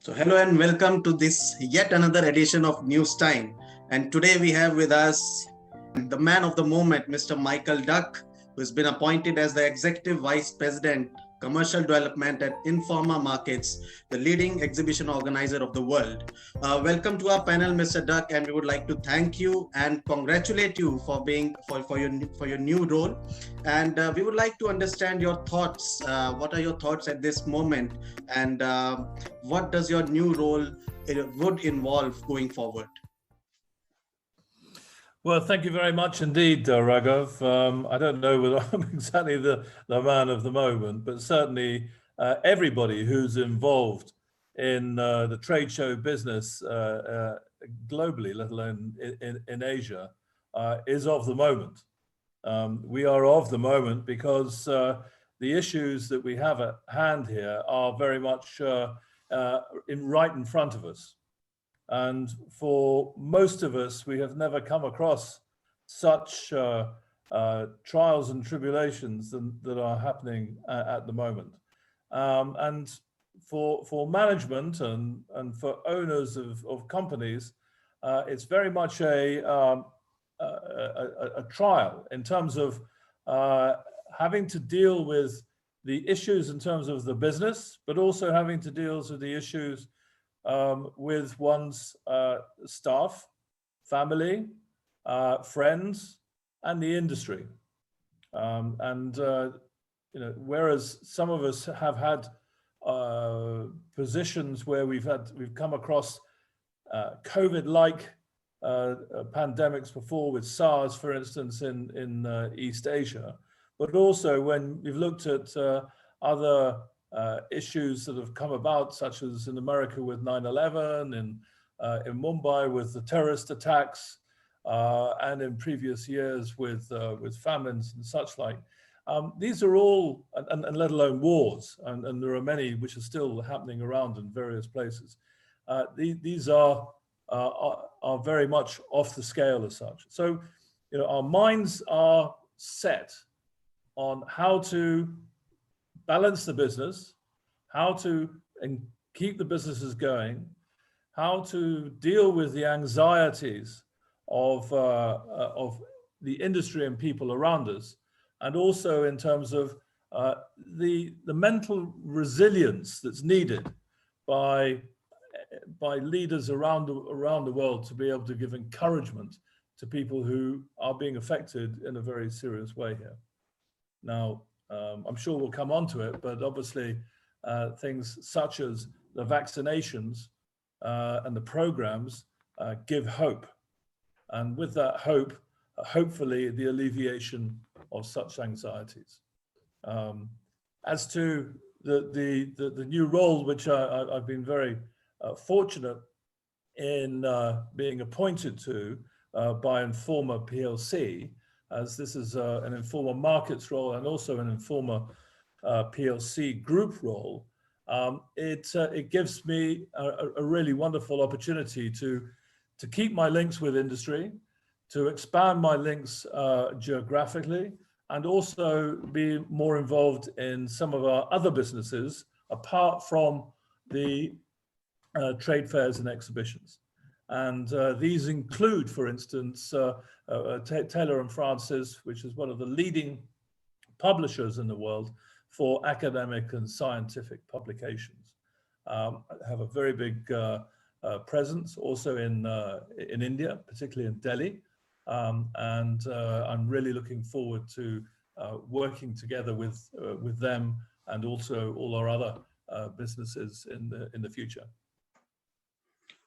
So, hello and welcome to this yet another edition of News Time. And today we have with us the man of the moment, Mr. Michael Duck, who has been appointed as the Executive Vice President, Commercial Development at Informa Markets, the leading exhibition organizer of the world. Welcome to our panel, Mr. Duck, and we would like to thank you and congratulate you for being for your new role. And we would like to understand your thoughts. What are your thoughts at this moment? And what does your new role would involve going forward? Well, thank you very much indeed, Raghav. I don't know whether I'm exactly the man of the moment, but certainly everybody who's involved in the trade show business globally, let alone in Asia, is of the moment. We are of the moment because the issues that we have at hand here are very much right in front of us. And for most of us, we have never come across such trials and tribulations that are happening at the moment. And for management and for owners of companies, it's very much a trial in terms of having to deal with the issues in terms of the business, but also having to deal with the issues with one's staff, family, friends, and the industry. Whereas some of us have had positions where we've come across COVID-like pandemics before, with SARS, for instance, in East Asia, but also when we've looked at other issues that have come about, such as in America with 9/11, in Mumbai with the terrorist attacks, and in previous years with famines and such like. These are all, and let alone wars, and there are many which are still happening around in various places. These are very much off the scale as such. So, our minds are set on how to balance the business, how to keep the businesses going, how to deal with the anxieties of the industry and people around us, and also in terms of the mental resilience that's needed by leaders around the world to be able to give encouragement to people who are being affected in a very serious way here. Now, I'm sure we'll come on to it, but obviously things such as the vaccinations and the programs give hope. And with that hope, hopefully the alleviation of such anxieties. As to the new role, which I've been very fortunate in being appointed to by Informa PLC, as this is an Informa Markets role and also an Informa PLC group role, it gives me a really wonderful opportunity to keep my links with industry, to expand my links geographically, and also be more involved in some of our other businesses apart from the trade fairs and exhibitions. And these include, for instance, Taylor and Francis, which is one of the leading publishers in the world for academic and scientific publications. Have a very big presence also in India, particularly in Delhi. And I'm really looking forward to working together with them and also all our other businesses in the future.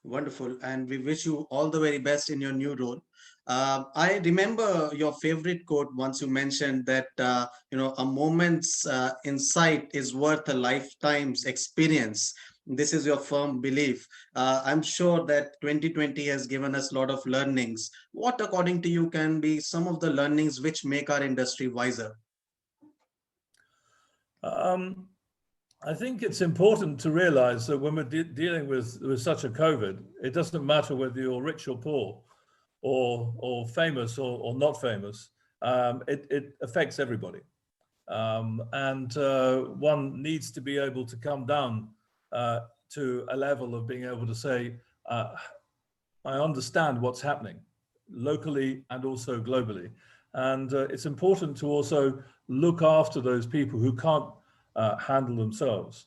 Wonderful. And we wish you all the very best in your new role. I remember your favorite quote once you mentioned that, a moment's insight is worth a lifetime's experience. This is your firm belief. I'm sure that 2020 has given us a lot of learnings. What, according to you, can be some of the learnings which make our industry wiser? I think it's important to realize that when we're dealing with such a COVID, it doesn't matter whether you're rich or poor, or famous or not famous. It affects everybody. And one needs to be able to come down to a level of being able to say, I understand what's happening locally and also globally. And it's important to also look after those people who can't handle themselves.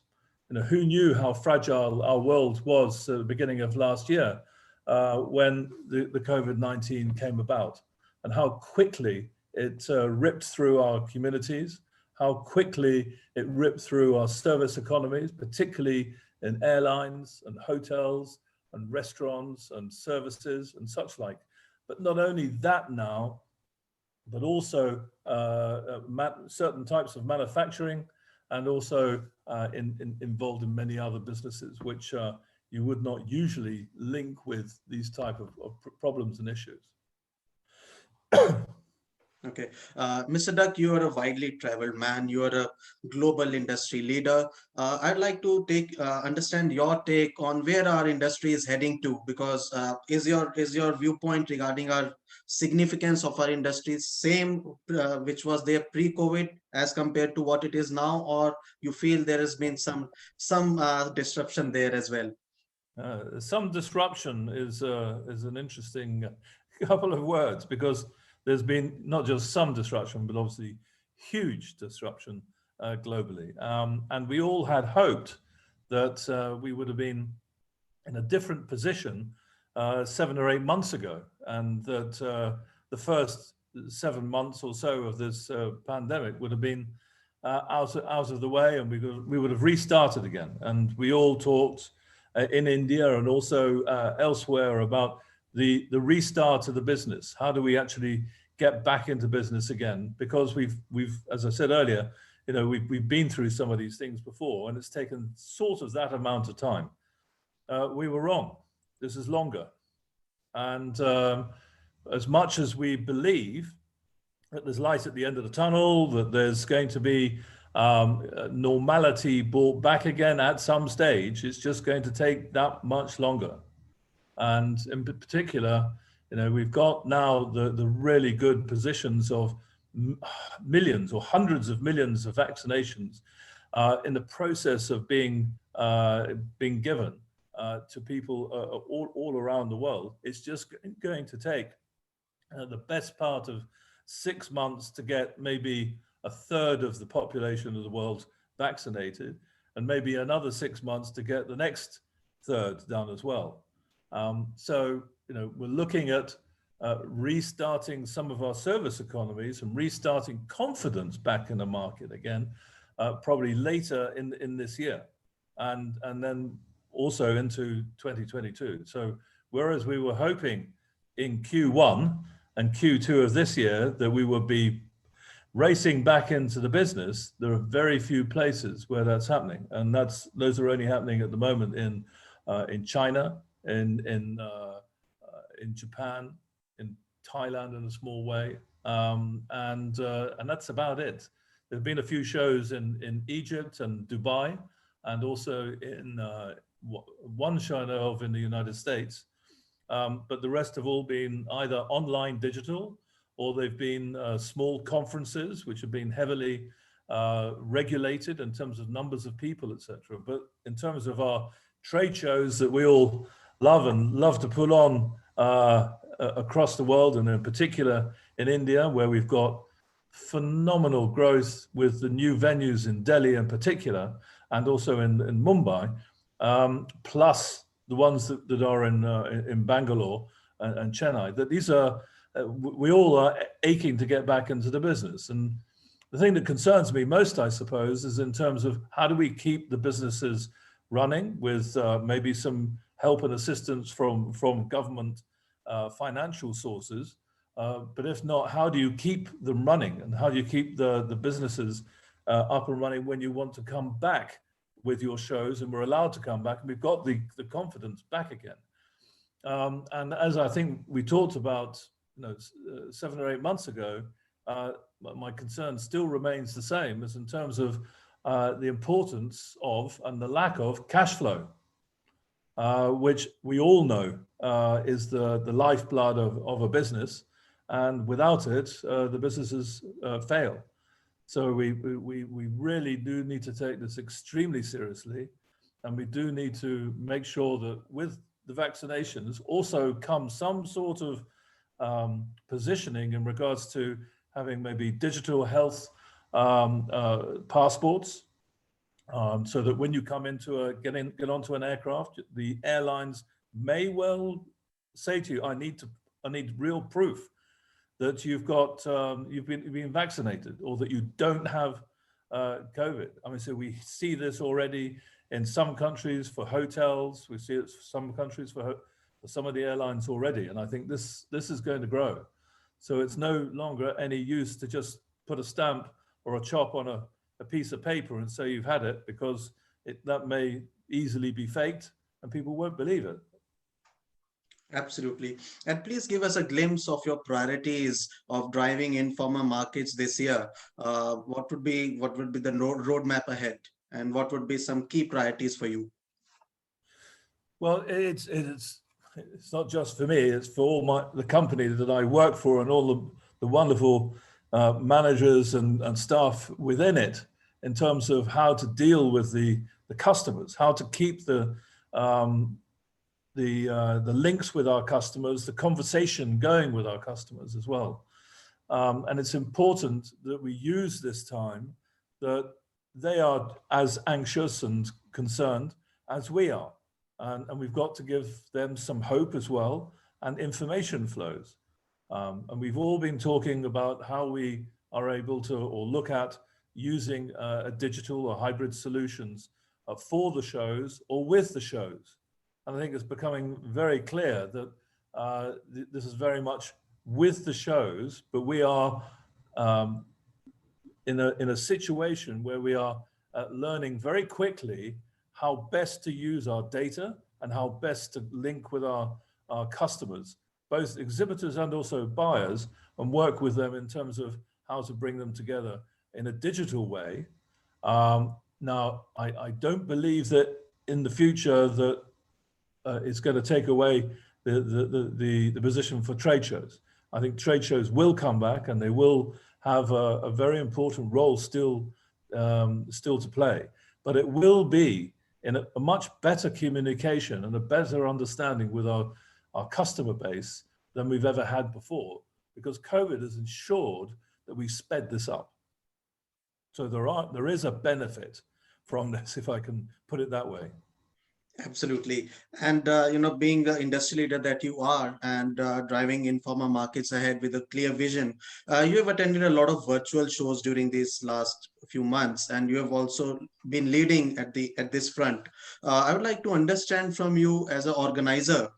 Who knew how fragile our world was at the beginning of last year when the COVID-19 came about, and how quickly it ripped through our communities, how quickly it ripped through our service economies, particularly in airlines and hotels and restaurants and services and such like. But not only that now, but also certain types of manufacturing, and also involved in many other businesses, which you would not usually link with these type of problems and issues. Okay. Mr. Duck, you are a widely traveled man. You are a global industry leader. I'd like to understand your take on where our industry is heading to, because is your viewpoint regarding our significance of our industry same which was there pre-COVID as compared to what it is now, or you feel there has been some disruption there as well? Some disruption is an interesting couple of words, because there's been not just some disruption, but obviously huge disruption globally. And we all had hoped that we would have been in a different position 7 or 8 months ago, and that the first 7 months or so of this pandemic would have been out of the way, and we would have restarted again. And we all talked in India and also elsewhere about the restart of the business. How do we actually get back into business again? Because we've as I said earlier, we've been through some of these things before, and it's taken sort of that amount of time. We were wrong. This is longer. And as much as we believe that there's light at the end of the tunnel, that there's going to be normality brought back again at some stage, it's just going to take that much longer. And in particular, we've got now the really good positions of millions or hundreds of millions of vaccinations in the process of being given to people all around the world. It's just going to take the best part of 6 months to get maybe a third of the population of the world vaccinated, and maybe another 6 months to get the next third done as well. So, we're looking at restarting some of our service economies and restarting confidence back in the market again, probably later in this year, and then also into 2022. So whereas we were hoping in Q1 and Q2 of this year that we would be racing back into the business, there are very few places where that's happening, and those are only happening at the moment in China, in Japan, in Thailand in a small way, and that's about it. There've been a few shows in Egypt and Dubai, and also in one show I know of in the United States, but the rest have all been either online digital, or they've been small conferences which have been heavily regulated in terms of numbers of people, etc. But in terms of our trade shows that we all love to put on across the world, and in particular in India, where we've got phenomenal growth with the new venues in Delhi in particular, and also in Mumbai, plus the ones that are in Bangalore and Chennai, that these are, we all are aching to get back into the business. And the thing that concerns me most, I suppose, is in terms of how do we keep the businesses running with maybe some help and assistance from government financial sources. But if not, how do you keep them running, and how do you keep the businesses up and running when you want to come back with your shows, and we're allowed to come back, and we've got the confidence back again. And as I think we talked about 7 or 8 months ago, my concern still remains the same, as in terms of the importance of and the lack of cash flow, which we all know is the lifeblood of a business, and without it, the businesses fail. So we really do need to take this extremely seriously, and we do need to make sure that with the vaccinations also comes some sort of positioning in regards to having maybe digital health passports, so that when you come into get onto an aircraft, the airlines may well say to you, I need real proof that you've been vaccinated, or that you don't have COVID. I mean, so we see this already in some countries for hotels. We see it for some countries for some of the airlines already, and I think this is going to grow. So it's no longer any use to just put a stamp or a chop on a piece of paper and say you've had it, because that may easily be faked and people won't believe it. Absolutely. And please give us a glimpse of your priorities of driving Informa Markets this year. What would be the roadmap ahead, and what would be some key priorities for you? Well, it's not just for me, it's for all the company that I work for, and all the wonderful managers and staff within it, in terms of how to deal with the customers, how to keep the links with our customers, the conversation going with our customers as well. And it's important that we use this time that they are as anxious and concerned as we are. And we've got to give them some hope as well, and information flows. And we've all been talking about how we are able to, or look at using a digital or hybrid solutions for the shows or with the shows. And I think it's becoming very clear that this is very much with the shows, but we are in a situation where we are learning very quickly how best to use our data and how best to link with our customers, both exhibitors and also buyers, and work with them in terms of how to bring them together in a digital way. Now, I don't believe that in the future that it's going to take away the position for trade shows. I think trade shows will come back, and they will have a very important role still to play. But it will be in a much better communication and a better understanding with our customer base than we've ever had before, because COVID has ensured that we sped this up. So there is a benefit from this, if I can put it that way. Absolutely. And, being the industry leader that you are, and driving Informa Markets ahead with a clear vision, you have attended a lot of virtual shows during these last few months, and you have also been leading at this front. I would like to understand from you as an organizer,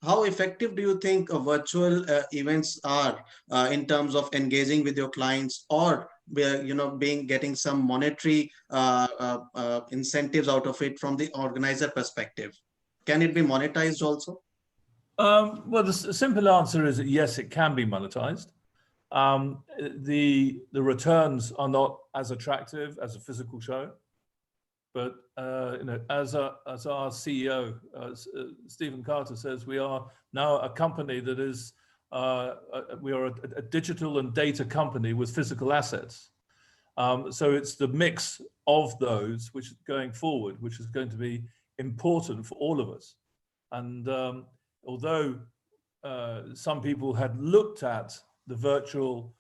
how effective do you think virtual events are in terms of engaging with your clients, or getting some monetary incentives out of it from the organizer perspective? Can it be monetized also? Well, the simple answer is that yes, it can be monetized. The returns are not as attractive as a physical show, but as our CEO Stephen Carter says, we are now a company that is we are a digital and data company with physical assets. So it's the mix of those which going forward, which is going to be important for all of us. And although some people had looked at the virtual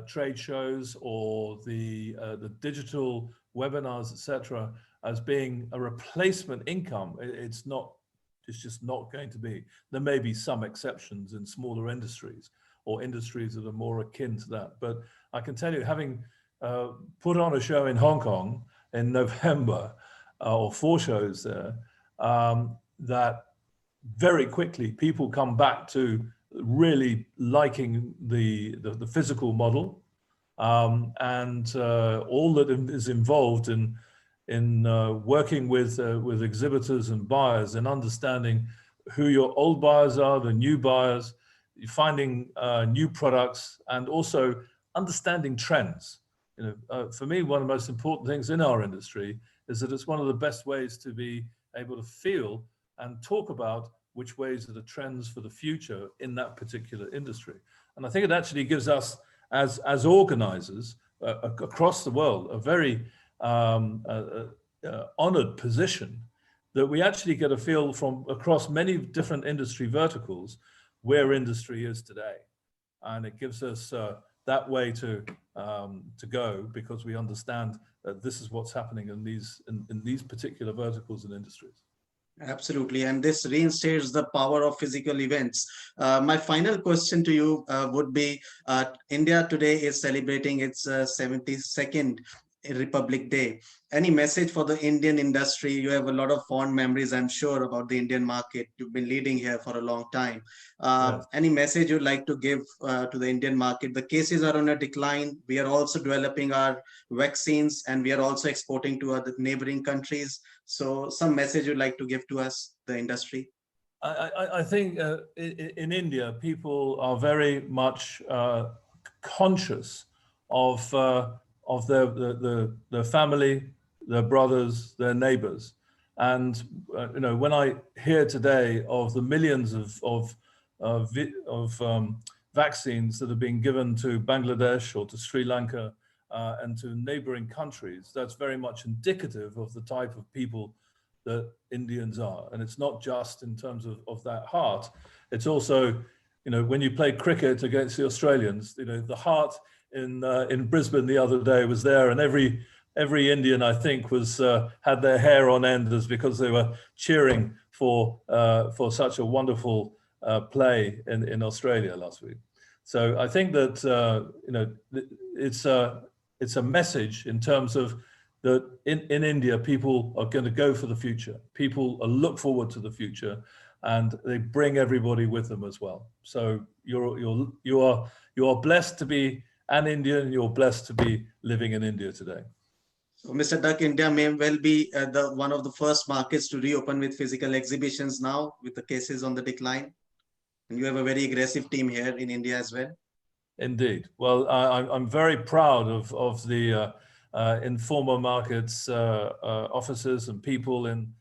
trade shows or the digital webinars, etc., as being a replacement income, it's just not going to be. There may be some exceptions in smaller industries or industries that are more akin to that. But I can tell you, having put on a show in Hong Kong in November, or 4 shows there, that very quickly people come back to really liking the physical model, and all that is involved in working with exhibitors and buyers, and understanding who your old buyers are, the new buyers, finding new products, and also understanding trends. For me, one of the most important things in our industry is that it's one of the best ways to be able to feel and talk about which ways are the trends for the future in that particular industry. And I think it actually gives us, as organizers across the world, a very honored position that we actually get a feel from across many different industry verticals where industry is today. And it gives us that way to go, because we understand that this is what's happening in these particular verticals and industries. Absolutely, and this reinstates the power of physical events. My final question to you would be, India today is celebrating its 72nd Republic Day. Any message for the Indian industry? You have a lot of fond memories, I'm sure, about the Indian market. You've been leading here for a long time. Yes. Any message you'd like to give to the Indian market? The cases are on a decline. We are also developing our vaccines, and we are also exporting to other neighboring countries. So some message you'd like to give to us, the industry? I think in India, people are very much conscious of their family, their brothers, their neighbors. And when I hear today of the millions of vaccines that are being given to Bangladesh or to Sri Lanka and to neighboring countries, that's very much indicative of the type of people that Indians are. And it's not just in terms of that heart. It's also, when you play cricket against the Australians, the heart in Brisbane the other day was there, and every Indian, I think, was had their hair on end because they were cheering for such a wonderful play in Australia last week. So I think that it's a message in terms of that in India, people are going to go for the future. People look forward to the future, and they bring everybody with them as well. So you are blessed to be an Indian. You're blessed to be living in India today. So, Mr. Duck, India may well be one of the first markets to reopen with physical exhibitions now, with the cases on the decline. And you have a very aggressive team here in India as well. Indeed. Well, I'm very proud of the Informa Markets officers and people in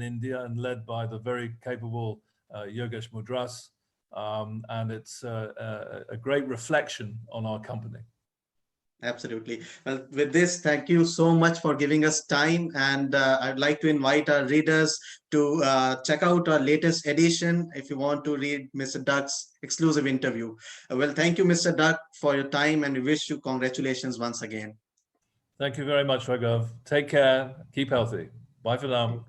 India, and led by the very capable Yogesh Mudras. And it's a great reflection on our company. Absolutely. Well, with this, thank you so much for giving us time. And I'd like to invite our readers to check out our latest edition if you want to read Mr. Duck's exclusive interview. Well, thank you, Mr. Duck, for your time, and we wish you congratulations once again. Thank you very much, Raghav. Take care. Keep healthy. Bye for now.